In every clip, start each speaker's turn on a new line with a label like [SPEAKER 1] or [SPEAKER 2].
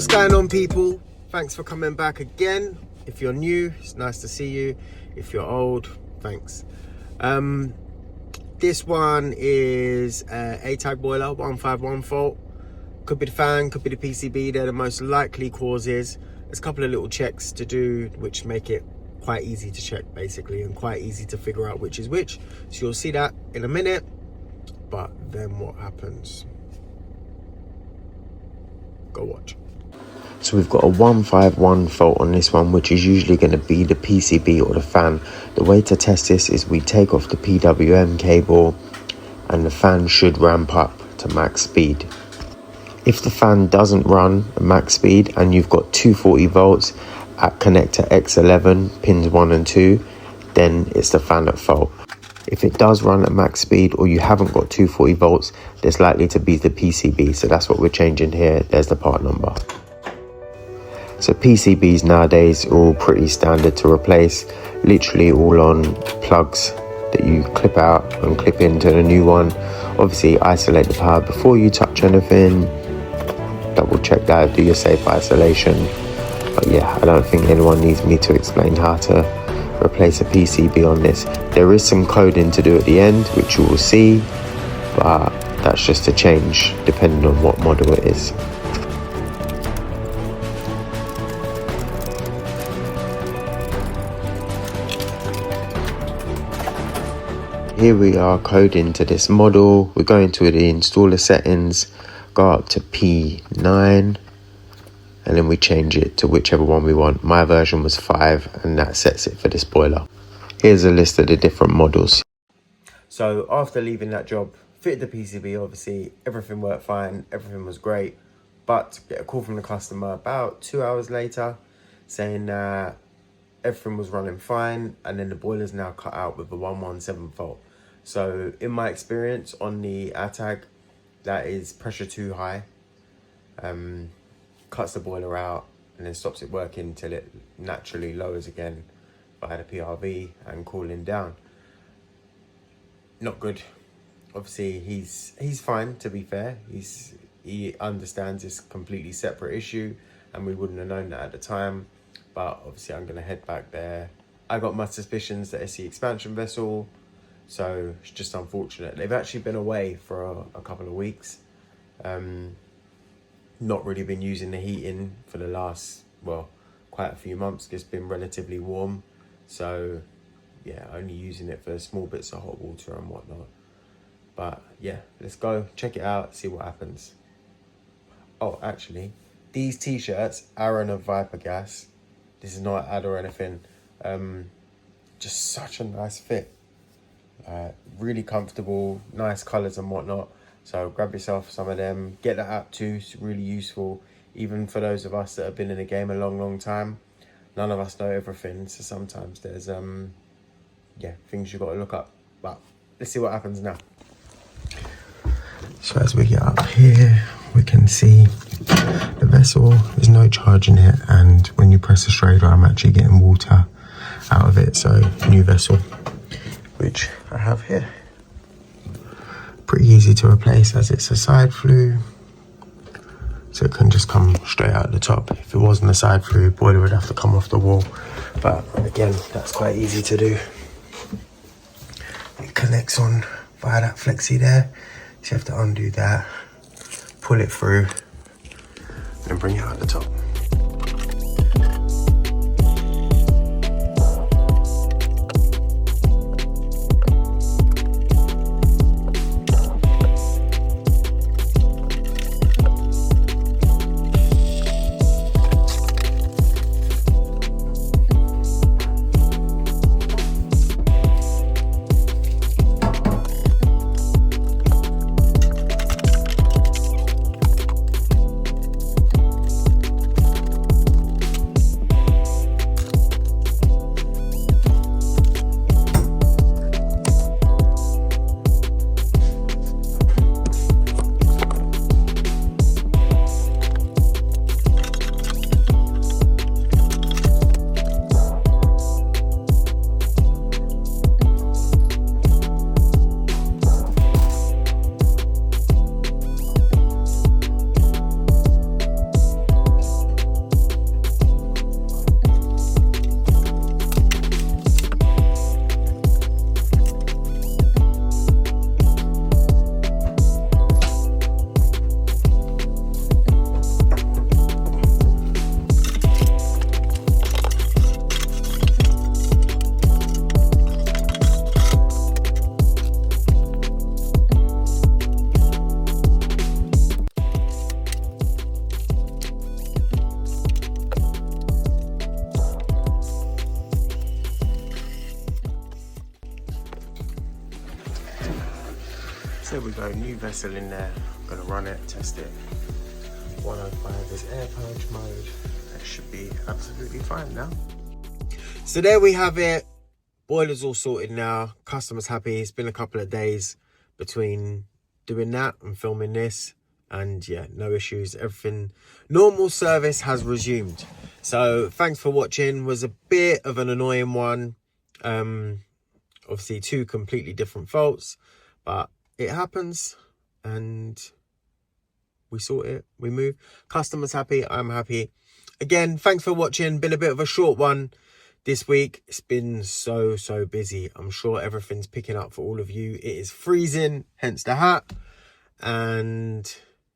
[SPEAKER 1] What's going on, people? Thanks for coming back again. If you're new, it's nice to see you. If you're old, thanks. This one is A-tag boiler, 151 fault. Could be the fan, could be the PCB. They're the most likely causes. There's a couple of little checks to do which make it quite easy to check, basically, and quite easy to figure out which is which. So you'll see that in a minute. But then what happens? Go watch.
[SPEAKER 2] So we've got a 151 fault on this one, which is usually going to be the PCB or the fan. The way to test this is we take off the PWM cable and the fan should ramp up to max speed. If the fan doesn't run at max speed and you've got 240 volts at connector X11 pins 1 and 2, then it's the fan at fault. If it does run at max speed or you haven't got 240 volts, there's likely to be the PCB. So that's what we're changing here. There's the part number. So PCBs nowadays are all pretty standard to replace, literally all on plugs that you clip out and clip into the new one. Obviously isolate the power before you touch anything, double check that, do your safe isolation. But yeah, I don't think anyone needs me to explain how to replace a PCB on this. There is some coding to do at the end, which you will see, but that's just a change depending on what model it is. Here we are coding to this model. We're going to the installer settings, go up to P9, and then we change it to whichever one we want. My version was 5 and that sets it for this boiler. Here's a list of the different models.
[SPEAKER 1] So after leaving that job, fitted the PCB, obviously everything worked fine, everything was great, but get a call from the customer about 2 hours later saying that everything was running fine and then the boiler's now cut out with a 117 fault. So in my experience on the A-tag, that is pressure too high, cuts the boiler out and then stops it working until it naturally lowers again via the PRV and cooling down. Not good. Obviously he's fine, to be fair. He understands it's a completely separate issue and we wouldn't have known that at the time. But obviously I'm gonna head back there. I got my suspicions that it's the expansion vessel, so it's just unfortunate. They've actually been away for a couple of weeks. Not really been using the heating for the last, well, quite a few months. It's been relatively warm. So yeah, only using it for small bits of hot water and whatnot. But yeah, let's go check it out, see what happens. Oh, actually, these t-shirts, Aaron of Viper Gas, this is not an ad or anything, just such a nice fit. Really comfortable, nice colours and whatnot. So grab yourself some of them, get that app too, it's really useful. Even for those of us that have been in the game a long time, none of us know everything. So sometimes there's, yeah, things you've got to look up. But let's see what happens now. So as we get up here, we can see the vessel, there's no charge in it, and when you press the strainer, I'm actually getting water out of it. So new vessel, which I have here. Pretty easy to replace as it's a side flue, so it can just come straight out the top. If it wasn't a side flue, boiler would have to come off the wall, but again, that's quite easy to do. It connects on via that flexi there, so you have to undo that, pull it through, and bring it out the top. vessel in there. I'm gonna run it, test it. 105 is air purge mode. That should be absolutely fine now. So there we have it. Boiler's all sorted now. Customer's happy. It's been a couple of days between doing that and filming this. And yeah, no issues. Everything, normal service has resumed. So thanks for watching. Was a bit of an annoying one. Obviously 2 completely different faults. But it happens. And we sort it, we move. Customer's happy, I'm happy. Again, thanks for watching. Been a bit of a short one this week. It's been so busy. I'm sure everything's picking up for all of you. It is freezing, hence the hat. And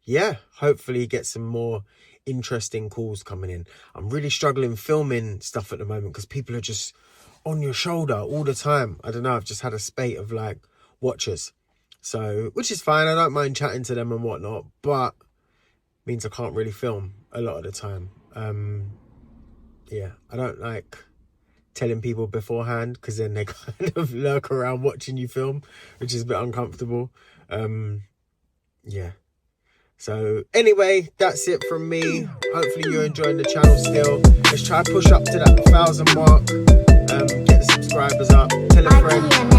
[SPEAKER 1] yeah, hopefully get some more interesting calls coming in. I'm really struggling filming stuff at the moment because people are just on your shoulder all the time. I don't know, I've just had a spate of like watchers. So, which is fine. I don't mind chatting to them and whatnot, but means I can't really film a lot of the time. Yeah, I don't like telling people beforehand because then they kind of lurk around watching you film, which is a bit uncomfortable. Yeah. So anyway, that's it from me. Hopefully you're enjoying the channel still. Let's try to push up to that 1,000 mark. Get the subscribers up. Tell a friend.